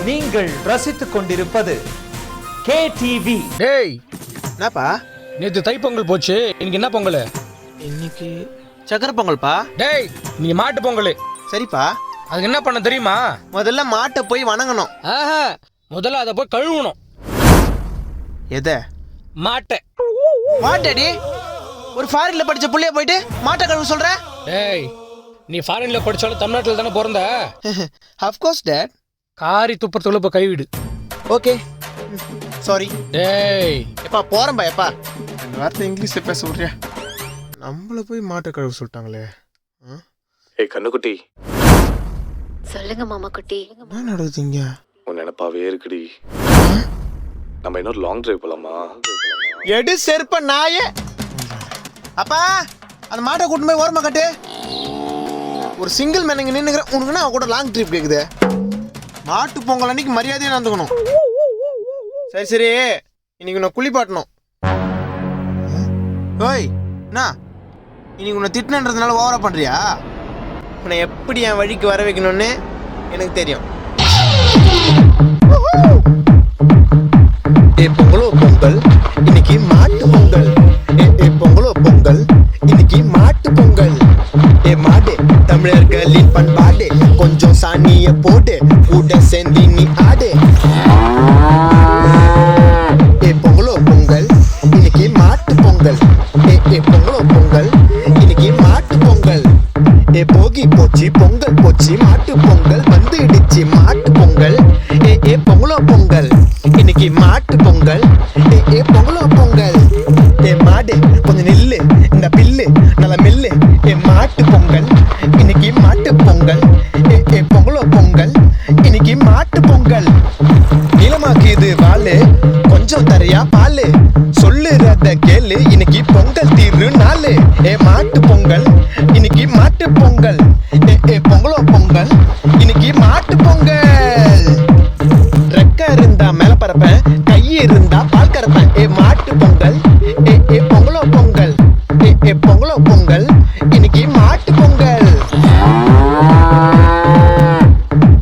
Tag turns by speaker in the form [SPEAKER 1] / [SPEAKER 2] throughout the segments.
[SPEAKER 1] நீங்கள் ரசித்துக் கொண்டிருப்பது KTV.
[SPEAKER 2] டேய்,
[SPEAKER 3] என்னப்பா?
[SPEAKER 2] நேத்து தைப்பொங்கல் போச்சு, இன்னைக்கு என்ன பொங்கல்?
[SPEAKER 3] இன்னைக்கு சக்கரை பொங்கல்ப்பா.
[SPEAKER 2] டேய், நீ மாட்டு பொங்கல்.
[SPEAKER 3] சரிப்பா.
[SPEAKER 2] அதுக்கு என்ன பண்ண தெரியுமா?
[SPEAKER 3] முதல்ல மாட்டை போய் வணங்கணும்.
[SPEAKER 2] ஆஹா, முதல்ல அதை போய் கழுவணும்.
[SPEAKER 3] எதை?
[SPEAKER 2] மாட்டை.
[SPEAKER 3] மாட்டடி? ஒரு ஃபாரின்ல படிச்ச புள்ளைய போயிட்டு மாட்டை கழுவு சொல்ற?
[SPEAKER 2] டேய், நீ ஃபாரின்ல படிச்சாலும் தமிழ்நாட்டில் தானே பிறந்த.
[SPEAKER 3] Of course date.
[SPEAKER 2] காரி துப்புறதுக்குள்ள இப்போ கைவிடு.
[SPEAKER 3] Okay, sorry.
[SPEAKER 2] டேய்,
[SPEAKER 3] எப்பா போறேன்பா. எப்பா இந்த வார்த்தை இங்கிலீஷ்ல பேச விட்றியா? நம்மள போய் மாட்டை கழுவு சொல்லிட்டாங்களே.
[SPEAKER 4] ஏய் கண்ணுக்குட்டி,
[SPEAKER 5] சொல்லுங்க மாமா குட்டி.
[SPEAKER 3] என்ன நடக்குது இங்க?
[SPEAKER 4] உன் நினைப்பாவே இருக்குடி. நம்ம இன்னொரு லாங் டிரைவ் போலாமா?
[SPEAKER 3] எடு செருப்ப நாயே. அப்பா, அந்த மாட்டை கூட்டு போய் ஓரமா கட்டு. ஒரு சிங்கிள் மேன் இங்க நின்னுக்கிற உனக்குன்னா அவ கூட லாங் ட்ரிப் கேக்குது. மாட்டு பொங்கல் அன்னைக்கு மரியாதையா நடந்துக்கணும். சரி சரி, இன்னைக்கு உன்னை குளிப்பாட்டணும். ஓய், என்ன இன்னைக்கு உன்னை திட்டினன்றதுனால ஓவரா பண்றியா? உன்னை எப்படி என் வழிக்கு வர வைக்கணும்னு எனக்கு தெரியும். ஏ பொங்கலோ பொங்கல், இன்னைக்கு மாட்டு பொங்கல். ஏ பொங்கலோ பொங்கல், இன்னைக்கு மாட்டு பொங்கல். ஏ மாடு தமிழர்களின் பண்பாடு, கொஞ்சம் சாணிய போடு, கூட சேர்ந்து நீ ஆடு. ஏ பொங்கலோ பொங்கல், இன்னைக்கு மாட்டு பொங்கல். ஏ பொங்கலோ பொங்கல், இன்னைக்கு மாட்டு பொங்கல். ஏ போகி போச்சு பொங்கல் போச்சு, மாட்டு பொங்கல் வந்துடுச்சு மாட்டு பொங்கல். ஏ பொங்கலோ பொங்கல், இன்னைக்கு மாட்டு பொங்கல். ஏ பொங்கலோ பொங்கல். ஏ மாடு கொஞ்சம் நில்லு, இந்த பில்லு நல்ல மில்லு. ஏ மாட்டு பொங்கல், இன்னைக்கு மாட்டு பொங்கல். ஏ பொங்கலோ பொங்கல், இன்னைக்கு மாட்டு பொங்கல். நிலமாக்குது வாழு, கொஞ்சம் தரையா பாலு, சொல்லுறத கேளு, இன்னைக்கு பொங்கல் தீரு நாளு. ஏ மாட்டு பொங்கல், இன்னைக்கு மாட்டு பொங்கல். ஏ பொங்கலோ பொங்கல், இன்னைக்கு மாட்டு பொங்கல். ரெக்க இருந்தா மேல பறப்பேன், கை இருந்தா பால் கறப்பேன். ஏ மாட்டு பொங்கல். ஏ பொங்கலோ பொங்கல். ஏ பொங்கலோ பொங்கல், இன்னைக்கு மாட்டு பொங்கல்.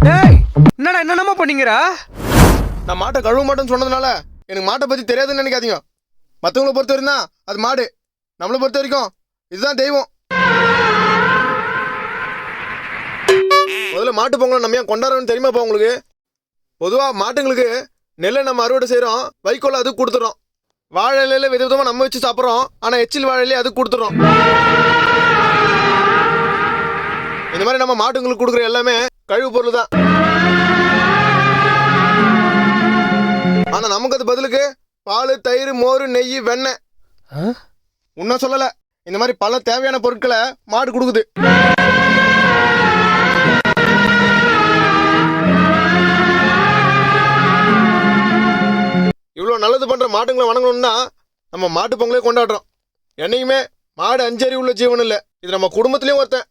[SPEAKER 2] டேய், என்னடா என்னென்னமோ பண்ணீங்கடா?
[SPEAKER 3] நான் மாட்டை கழுவ மாட்டேன்னு சொன்னதுனால எனக்கு மாட்டை பத்தி தெரியாதுன்னு நினைக்காதீங்க. மற்றவங்களை பொறுத்த வரைக்கும் தான் அது மாடு, நம்மளை பொறுத்த வரைக்கும் இதுதான் தெய்வம். முதல்ல மாட்டு பொங்கலை நம்ம ஏன் கொண்டாடுறோம்னு தெரியுமாப்பா உங்களுக்கு? பொதுவாக மாட்டுங்களுக்கு நெல்லை நம்ம அறுவடை செய்கிறோம், வைக்கோல் அதுக்கு கொடுத்துறோம். வாழை இலையில வித விதமாக நம்ம வச்சு சாப்பிட்றோம், ஆனால் எச்சில் வாழையிலே அதுக்கு கொடுத்துறோம். இந்த மாதிரி நம்ம மாட்டுங்களுக்கு கொடுக்குற எல்லாமே கழிவு பொருள் தான். ஆனால் நமக்கு அது பதிலுக்கு பால், தயிர், மோர், நெய், வெண்ணெய் இன்னும் சொல்லலை, இந்த மாதிரி பல தேவையான பொருட்களை மாடு கொடுக்குது. இவ்வளோ நல்லது பண்ணுற மாட்டுங்களை வணங்கணும்னா நம்ம மாட்டு பொங்கலே கொண்டாடுறோம். என்னைக்குமே மாடு அஞ்சறி உள்ள ஜீவன் இல்லை, இது நம்ம குடும்பத்திலையும் ஒருத்தன்.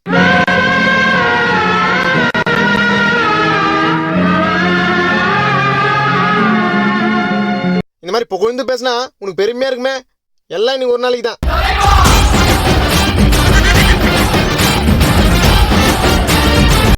[SPEAKER 3] இந்த மாதிரி புகழ்ந்து பேசினா உனக்கு பெருமையா இருக்குமே, எல்லாம் இன்னைக்கு ஒரு நாளைக்கு தான்.